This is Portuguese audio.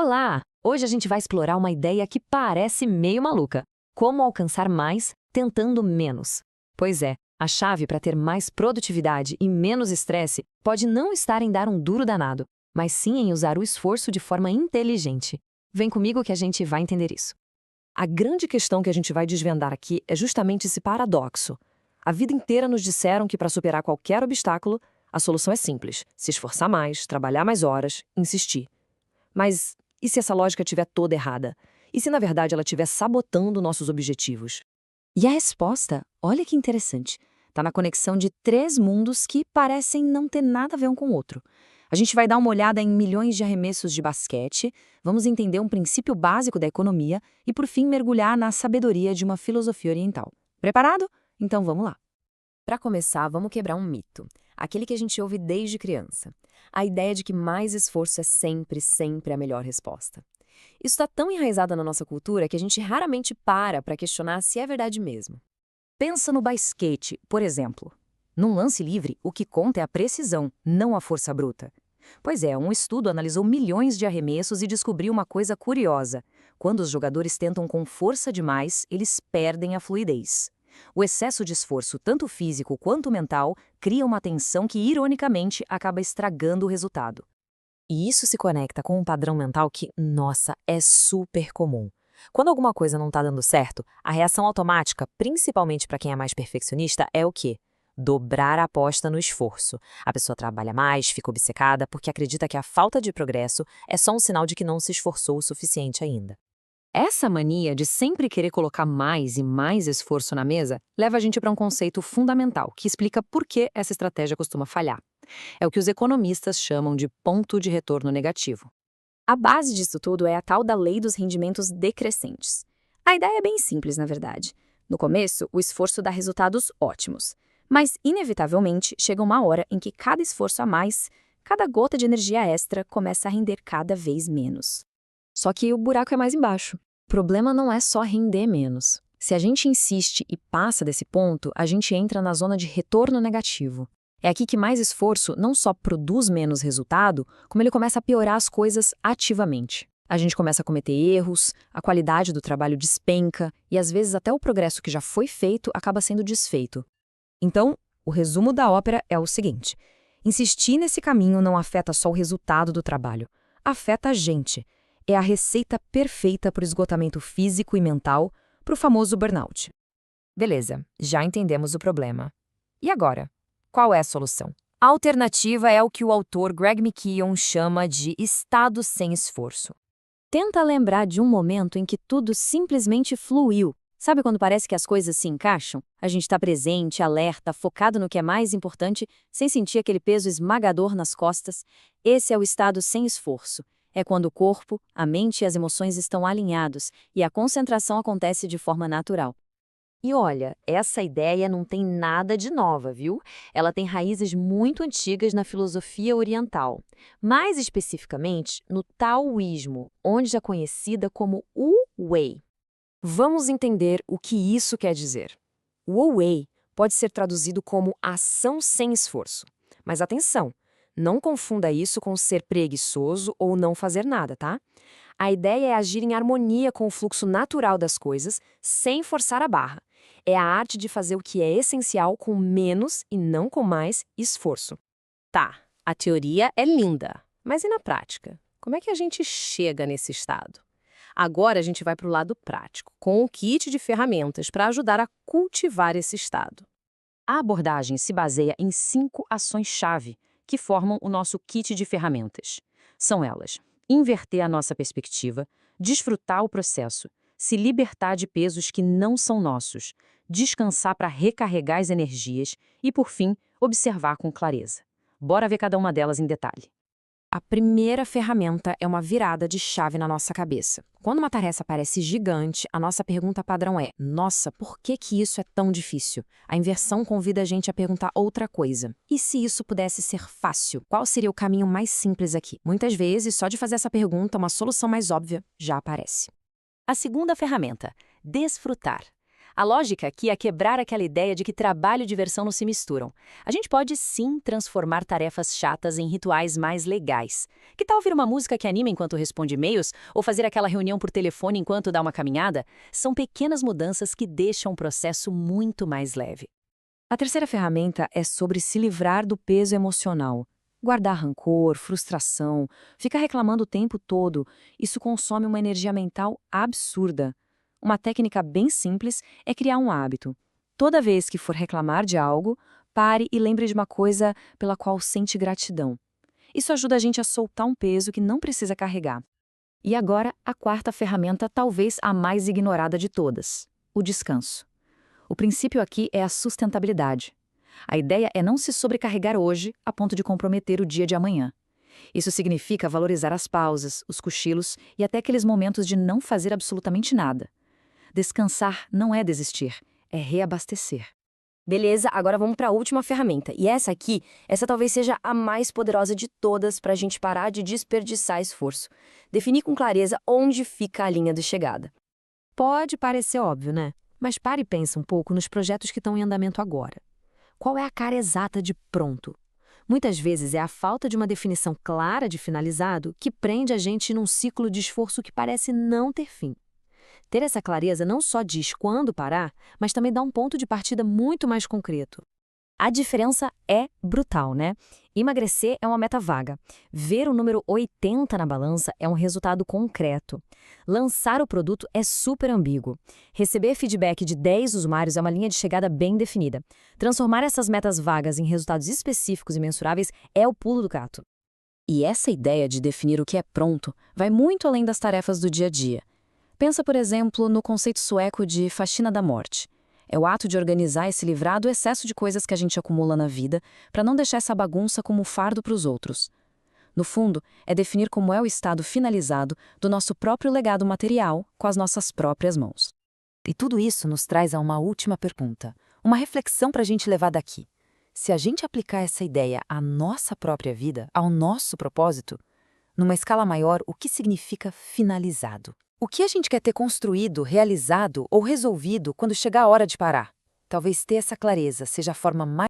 Olá! Hoje a gente vai explorar uma ideia que parece meio maluca. Como alcançar mais tentando menos. Pois é, a chave para ter mais produtividade e menos estresse pode não estar em dar um duro danado, mas sim em usar o esforço de forma inteligente. Vem comigo que a gente vai entender isso. A grande questão que a gente vai desvendar aqui é justamente esse paradoxo. A vida inteira nos disseram que para superar qualquer obstáculo, a solução é simples: se esforçar mais, trabalhar mais horas, insistir. Mas e se essa lógica estiver toda errada? E se na verdade ela estiver sabotando nossos objetivos? E a resposta, olha que interessante, está na conexão de três mundos que parecem não ter nada a ver um com o outro. A gente vai dar uma olhada em milhões de arremessos de basquete, vamos entender um princípio básico da economia e, por fim, mergulhar na sabedoria de uma filosofia oriental. Preparado? Então vamos lá. Para começar, vamos quebrar um mito, aquele que a gente ouve desde criança. A ideia de que mais esforço é sempre, sempre a melhor resposta. Isso está tão enraizado na nossa cultura que a gente raramente para questionar se é verdade mesmo. Pensa no basquete, por exemplo. Num lance livre, o que conta é a precisão, não a força bruta. Pois é, um estudo analisou milhões de arremessos e descobriu uma coisa curiosa. Quando os jogadores tentam com força demais, eles perdem a fluidez. O excesso de esforço, tanto físico quanto mental, cria uma tensão que, ironicamente, acaba estragando o resultado. E isso se conecta com um padrão mental que, nossa, é super comum. Quando alguma coisa não está dando certo, a reação automática, principalmente para quem é mais perfeccionista, é o quê? Dobrar a aposta no esforço. A pessoa trabalha mais, fica obcecada, porque acredita que a falta de progresso é só um sinal de que não se esforçou o suficiente ainda. Essa mania de sempre querer colocar mais e mais esforço na mesa leva a gente para um conceito fundamental que explica por que essa estratégia costuma falhar. É o que os economistas chamam de ponto de retorno negativo. A base disso tudo é a tal da lei dos rendimentos decrescentes. A ideia é bem simples, na verdade. No começo, o esforço dá resultados ótimos. Mas, inevitavelmente, chega uma hora em que cada esforço a mais, cada gota de energia extra, começa a render cada vez menos. Só que o buraco é mais embaixo. O problema não é só render menos. Se a gente insiste e passa desse ponto, a gente entra na zona de retorno negativo. É aqui que mais esforço não só produz menos resultado, como ele começa a piorar as coisas ativamente. A gente começa a cometer erros, a qualidade do trabalho despenca e às vezes até o progresso que já foi feito acaba sendo desfeito. Então, o resumo da ópera é o seguinte: insistir nesse caminho não afeta só o resultado do trabalho, afeta a gente. É a receita perfeita para o esgotamento físico e mental, para o famoso burnout. Beleza, já entendemos o problema. E agora? Qual é a solução? A alternativa é o que o autor Greg McKeown chama de estado sem esforço. Tenta lembrar de um momento em que tudo simplesmente fluiu. Sabe quando parece que as coisas se encaixam? A gente está presente, alerta, focado no que é mais importante, sem sentir aquele peso esmagador nas costas. Esse é o estado sem esforço. É quando o corpo, a mente e as emoções estão alinhados e a concentração acontece de forma natural. E olha, essa ideia não tem nada de nova, viu? Ela tem raízes muito antigas na filosofia oriental, mais especificamente no taoísmo, onde é conhecida como Wu Wei. Vamos entender o que isso quer dizer. O Wu Wei pode ser traduzido como ação sem esforço. Mas atenção, não confunda isso com ser preguiçoso ou não fazer nada, tá? A ideia é agir em harmonia com o fluxo natural das coisas, sem forçar a barra. É a arte de fazer o que é essencial com menos e não com mais esforço. Tá, a teoria é linda, mas e na prática? Como é que a gente chega nesse estado? Agora a gente vai para o lado prático, com um kit de ferramentas para ajudar a cultivar esse estado. A abordagem se baseia em 5 ações-chave que formam o nosso kit de ferramentas. São elas: inverter a nossa perspectiva, desfrutar o processo, se libertar de pesos que não são nossos, descansar para recarregar as energias e, por fim, observar com clareza. Bora ver cada uma delas em detalhe. A primeira ferramenta é uma virada de chave na nossa cabeça. Quando uma tarefa parece gigante, a nossa pergunta padrão é: nossa, por que isso é tão difícil? A inversão convida a gente a perguntar outra coisa. E se isso pudesse ser fácil? Qual seria o caminho mais simples aqui? Muitas vezes, só de fazer essa pergunta, uma solução mais óbvia já aparece. A segunda ferramenta: desfrutar. A lógica aqui é quebrar aquela ideia de que trabalho e diversão não se misturam. A gente pode sim transformar tarefas chatas em rituais mais legais. Que tal ouvir uma música que anima enquanto responde e-mails ou fazer aquela reunião por telefone enquanto dá uma caminhada? São pequenas mudanças que deixam o processo muito mais leve. A terceira ferramenta é sobre se livrar do peso emocional. Guardar rancor, frustração, ficar reclamando o tempo todo, isso consome uma energia mental absurda. Uma técnica bem simples é criar um hábito. Toda vez que for reclamar de algo, pare e lembre de uma coisa pela qual sente gratidão. Isso ajuda a gente a soltar um peso que não precisa carregar. E agora, a quarta ferramenta, talvez a mais ignorada de todas: o descanso. O princípio aqui é a sustentabilidade. A ideia é não se sobrecarregar hoje a ponto de comprometer o dia de amanhã. Isso significa valorizar as pausas, os cochilos e até aqueles momentos de não fazer absolutamente nada. Descansar não é desistir, é reabastecer. Beleza, agora vamos para a última ferramenta. E essa talvez seja a mais poderosa de todas para a gente parar de desperdiçar esforço. Definir com clareza onde fica a linha de chegada. Pode parecer óbvio, né? Mas pare e pensa um pouco nos projetos que estão em andamento agora. Qual é a cara exata de pronto? Muitas vezes é a falta de uma definição clara de finalizado que prende a gente num ciclo de esforço que parece não ter fim. Ter essa clareza não só diz quando parar, mas também dá um ponto de partida muito mais concreto. A diferença é brutal, né? Emagrecer é uma meta vaga. Ver o número 80 na balança é um resultado concreto. Lançar o produto é super ambíguo. Receber feedback de 10 usuários é uma linha de chegada bem definida. Transformar essas metas vagas em resultados específicos e mensuráveis é o pulo do gato. E essa ideia de definir o que é pronto vai muito além das tarefas do dia a dia. Pensa, por exemplo, no conceito sueco de faxina da morte. É o ato de organizar e se livrar do excesso de coisas que a gente acumula na vida para não deixar essa bagunça como fardo para os outros. No fundo, é definir como é o estado finalizado do nosso próprio legado material com as nossas próprias mãos. E tudo isso nos traz a uma última pergunta, uma reflexão para a gente levar daqui. Se a gente aplicar essa ideia à nossa própria vida, ao nosso propósito, numa escala maior, o que significa finalizado? O que a gente quer ter construído, realizado ou resolvido quando chegar a hora de parar? Talvez ter essa clareza seja a forma mais